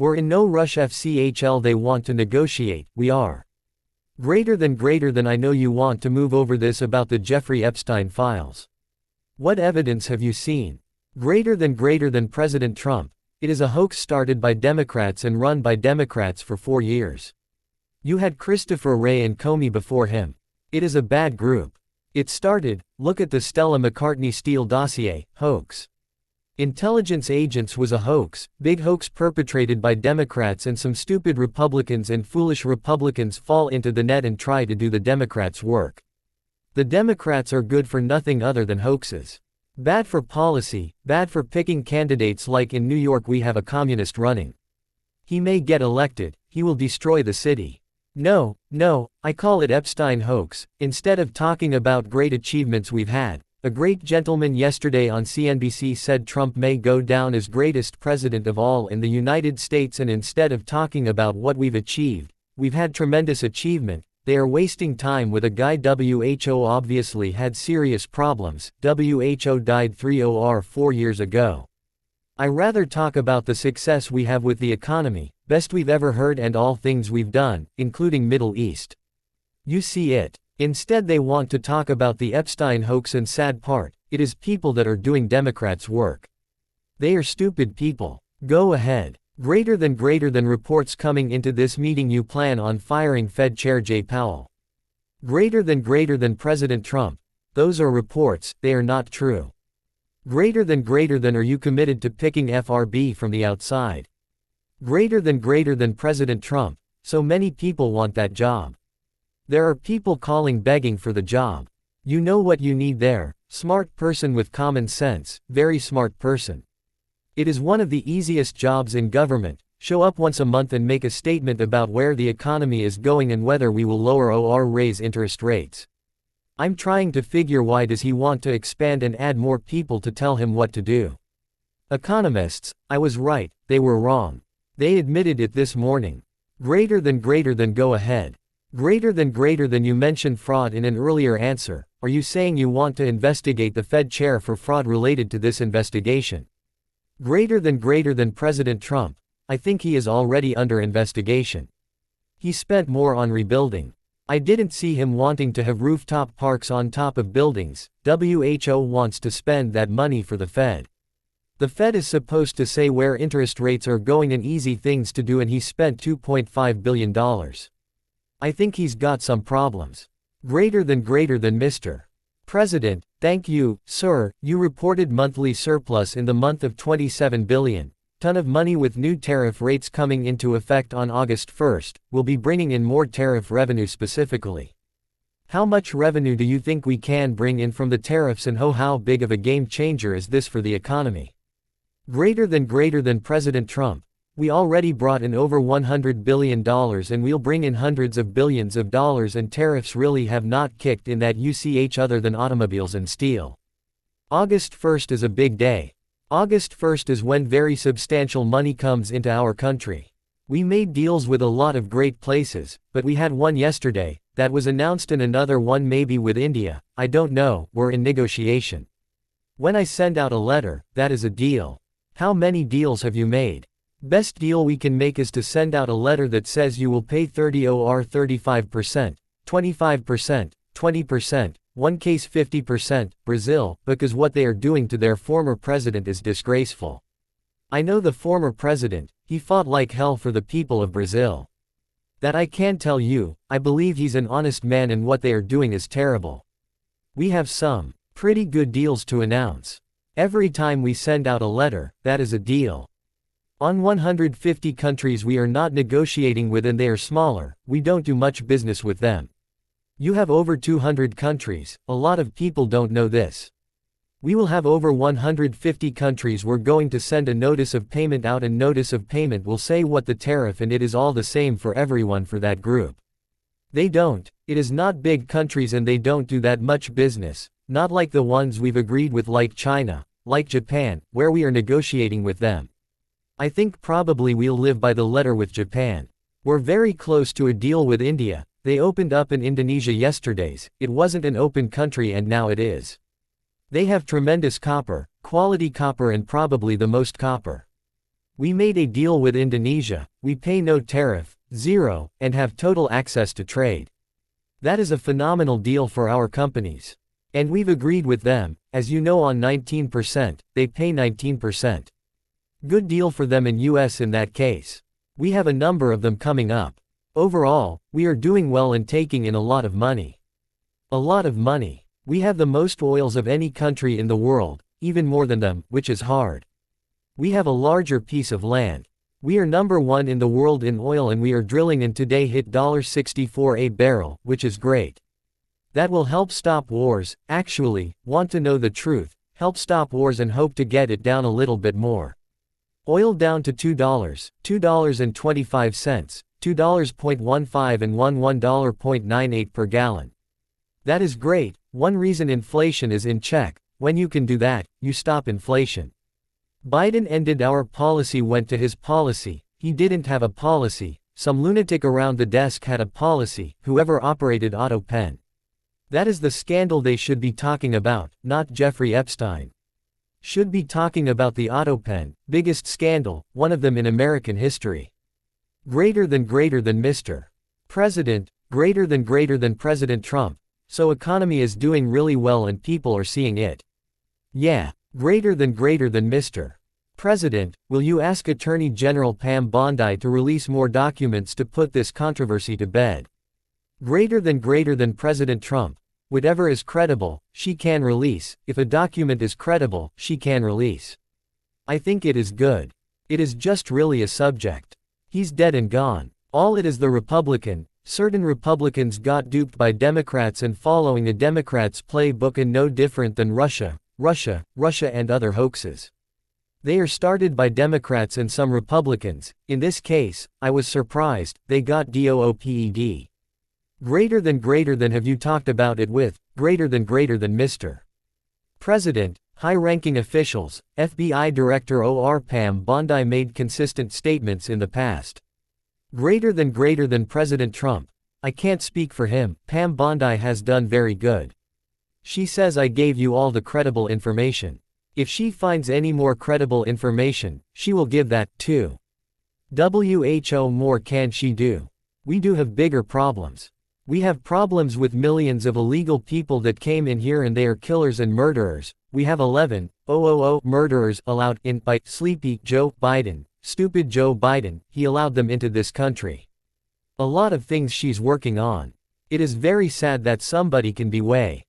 We're in no rush FCHL, they want to negotiate, we are. Greater than I know you want to move over this about the Jeffrey Epstein files. What evidence have you seen? Greater than President Trump. It is a hoax started by Democrats and run by Democrats for 4 years. You had Christopher Wray and Comey before him. It is a bad group. It started, look at the Stella McCartney Steele dossier, hoax. Intelligence agents was a hoax, big hoax perpetrated by Democrats, and some stupid Republicans and foolish Republicans fall into the net and try to do the Democrats' work. The Democrats are good for nothing other than hoaxes. Bad for policy, bad for picking candidates, like in New York we have a communist running. He may get elected, he will destroy the city. No, I call it Epstein hoax. Instead of talking about great achievements we've had, a great gentleman yesterday on CNBC said Trump may go down as greatest president of all in the United States, and instead of talking about what we've achieved, we've had tremendous achievement, they are wasting time with a guy. WHO obviously had serious problems. WHO died 4 years ago. I rather talk about the success we have with the economy, best we've ever heard, and all things we've done, including Middle East. You see it. Instead they want to talk about the Epstein hoax, and sad part, it is people that are doing Democrats' work. They are stupid people. Go ahead. Greater than reports coming into this meeting you plan on firing Fed Chair Jay Powell. Greater than President Trump. Those are reports, they are not true. Greater than are you committed to picking FRB from the outside? Greater than President Trump. So many people want that job. There are people calling begging for the job. You know what you need there, smart person with common sense, very smart person. It is one of the easiest jobs in government. Show up once a month and make a statement about where the economy is going and whether we will lower or raise interest rates. I'm trying to figure, why does he want to expand and add more people to tell him what to do? Economists, I was right, they were wrong. They admitted it this morning. Greater than go ahead. Greater than you mentioned fraud in an earlier answer. Are you saying you want to investigate the Fed chair for fraud related to this investigation? Greater than President Trump. I think he is already under investigation. He spent more on rebuilding. I didn't see him wanting to have rooftop parks on top of buildings. WHO wants to spend that money for the Fed. The Fed is supposed to say where interest rates are going and easy things to do, and he spent $2.5 billion. I think he's got some problems. Greater than Mr. President, thank you, sir. You reported monthly surplus in the month of $27 billion. Ton of money. With new tariff rates coming into effect on August 1st, we'll be bringing in more tariff revenue. Specifically, how much revenue do you think we can bring in from the tariffs, and how big of a game changer is this for the economy? Greater than President Trump. We already brought in over $100 billion and we'll bring in hundreds of billions of dollars, and tariffs really have not kicked in that UCH other than automobiles and steel. August 1st is a big day. August 1st is when very substantial money comes into our country. We made deals with a lot of great places, but we had one yesterday that was announced, and another one maybe with India. I don't know, we're in negotiation. When I send out a letter, that is a deal. How many deals have you made? Best deal we can make is to send out a letter that says you will pay 30 or 35%, 25%, 20%, one case 50%, Brazil, because what they are doing to their former president is disgraceful. I know the former president, he fought like hell for the people of Brazil. That I can tell you, I believe he's an honest man, and what they are doing is terrible. We have some pretty good deals to announce. Every time we send out a letter, that is a deal. On 150 countries we are not negotiating with, and they are smaller, we don't do much business with them. You have over 200 countries, a lot of people don't know this. We will have over 150 countries we're going to send a notice of payment out, and notice of payment will say what the tariff, and it is all the same for everyone for that group. They don't, it is not big countries and they don't do that much business, not like the ones we've agreed with, like China, like Japan, where we are negotiating with them. I think probably we'll live by the letter with Japan. We're very close to a deal with India. They opened up in Indonesia yesterdays. It wasn't an open country and now it is. They have tremendous copper, quality copper, and probably the most copper. We made a deal with Indonesia, we pay no tariff, zero, and have total access to trade. That is a phenomenal deal for our companies. And we've agreed with them, as you know, on 19%, they pay 19%. Good deal for them in US in that case. We have a number of them coming up. Overall, we are doing well and taking in a lot of money. A lot of money. We have the most oils of any country in the world, even more than them, which is hard. We have a larger piece of land. We are number one in the world in oil and we are drilling and today hit $64 a barrel, which is great. That will help stop wars, actually, want to know the truth, help stop wars and hope to get it down a little bit more. Oil down to $2, $2.25, $2.15 and $1.98 per gallon. That is great. One reason inflation is in check. When you can do that, you stop inflation. Biden ended our policy, went to his policy. He didn't have a policy. Some lunatic around the desk had a policy, whoever operated Auto Pen. That is the scandal they should be talking about, not Jeffrey Epstein. Should be talking about the Auto Pen, biggest scandal, one of them in American history. Greater than Mr. President, greater than President Trump. So economy is doing really well and people are seeing it. Yeah, greater than Mr. President, will you ask Attorney General Pam Bondi to release more documents to put this controversy to bed? Greater than President Trump. Whatever is credible, she can release. If a document is credible, she can release. I think it is good. It is just really a subject. He's dead and gone. All it is the Republican. Certain Republicans got duped by Democrats and following a Democrats' playbook and no different than Russia and other hoaxes. They are started by Democrats and some Republicans. In this case, I was surprised, they got DOOPED. Greater than have you talked about it with, greater than Mr. President, high-ranking officials, FBI Director OR Pam Bondi made consistent statements in the past. Greater than President Trump. I can't speak for him, Pam Bondi has done very good. She says I gave you all the credible information. If she finds any more credible information, she will give that, too. WHO more can she do? We do have bigger problems. We have problems with millions of illegal people that came in here and they are killers and murderers. We have 11,000 murderers allowed in by sleepy Joe Biden, stupid Joe Biden, he allowed them into this country. A lot of things she's working on. It is very sad that somebody can be way